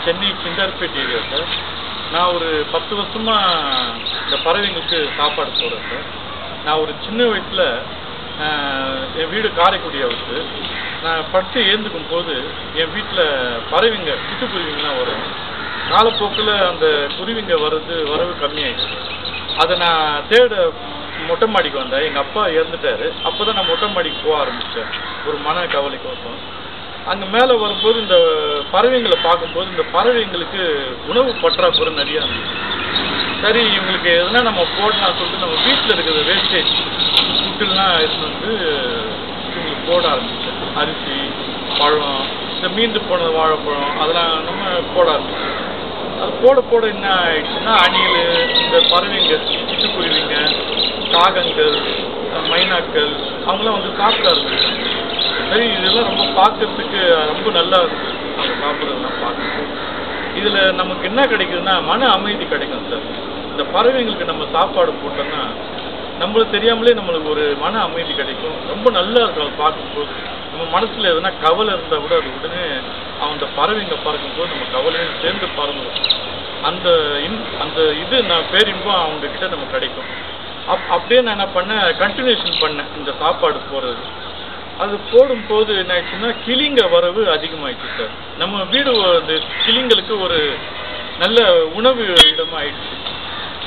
Chennai சிந்தார்பேட் area sir. நான் ஒரு 10 வருஷமாக இந்த பறவைங்களுக்கு சாப்பாடு போடுறேன் சார். நான் ஒரு சின்ன வயசில் என் வீடு காரைக்குடி ஹவுஸு. நான் படித்து ஏந்துக்கும் போது என் வீட்டில் பறவைங்க சிட்டுக்குருவிங்கலாம் வரும். காலப்போக்கில் அந்த குருவிங்க வரவு கம்மியாயிடுச்சு. அதை நான் தேட மொட்டை மாடிக்கு வந்தேன். எங்கள் அப்பா இறந்துட்டார். அப்போ தான் நான் மொட்டை மாடிக்கு போக ஆரம்பித்தேன், ஒரு மன கவலைக்கோசம். அங்கே மேலே வரும்போது இந்த பறவைங்களை பார்க்கும்போது இந்த பறவைங்களுக்கு உணவு பற்றாக்குறை நிறையா இருந்துச்சு. சரி, இவங்களுக்கு எதுனா நம்ம போடலாம் சொல்லிட்டு நம்ம வீட்டில் இருக்கிற வேஸ்டேஜ் ஃபுட்டுலாம் எடுத்து வந்து இவங்களுக்கு போட ஆரம்பித்தேன். அரிசி, பழம், இந்த மீந்து போன வாழைப்பழம் அதெல்லாம் நம்ம போட ஆரம்பித்தோம். அது போட போட என்ன ஆயிடுச்சுன்னா, அணில், இந்த பறவைங்க, சிட்டுக்குருவிங்க, காகங்கள், மைனாக்கள் அவங்களாம் வந்து சாப்பிட ஆரம்பிச்சாங்க. சரி, இதெல்லாம் ரொம்ப பார்க்கறதுக்கு ரொம்ப நல்லா இருக்குது. அவங்க சாப்பிட்றதெல்லாம் பார்க்கணும். இதில் நமக்கு என்ன கிடைக்குதுன்னா மன அமைதி கிடைக்கும் சார். இந்த பறவைங்களுக்கு நம்ம சாப்பாடு போட்டோம்னா நம்மளுக்கு தெரியாமலே நம்மளுக்கு ஒரு மன அமைதி கிடைக்கும். ரொம்ப நல்லா இருக்கும் அதை பார்க்கும்போது. நம்ம மனசில் எதுனா கவலை இருந்தால் கூட அது உடனே அந்த பறவைங்க பறக்கும்போது நம்ம கவலையும் சேர்ந்து பறந்துடும். அந்த இது நான் பேரின்பம் அவங்கக்கிட்ட நம்ம கிடைக்கும். அப்படியே நான் என்ன பண்ணேன், கண்டினியூஷன் பண்ணேன் இந்த சாப்பாடு போடுறது. அது போடும்போது என்ன ஆயிடுச்சுன்னா கிளிங்க வரவு அதிகமாகிடுச்சு சார். நம்ம வீடு அந்த கிளிங்களுக்கு ஒரு நல்ல உணவு இடமா ஆயிடுச்சு.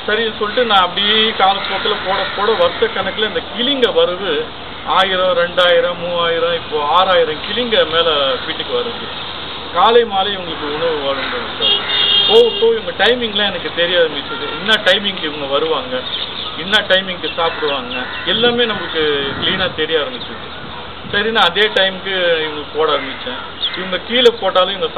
சரி சொல்லிட்டு நான் அப்படியே காலப்போக்கில் போட போட வருஷ கணக்கில் இந்த கிளிங்க வரவு 1000, 2000, 3000, இப்போ 6000 கிளிங்க மேலே வீட்டுக்கு வருது. காலை மாலை இவங்களுக்கு உணவு வழங்குறது சார். போக இவங்க டைமிங்லாம் எனக்கு தெரிய ஆரம்பிச்சது. என்ன டைமிங்க்கு இவங்க வருவாங்க, என்ன டைமிங்க்கு சாப்பிடுவாங்க, எல்லாமே நம்மளுக்கு க்ளீனாக தெரிய ஆரம்பிச்சிது. சரி, நான் அதே டைமுக்கு இவங்களுக்கு போட ஆரம்பித்தேன். இவங்க கீழே போட்டாலும் இவங்க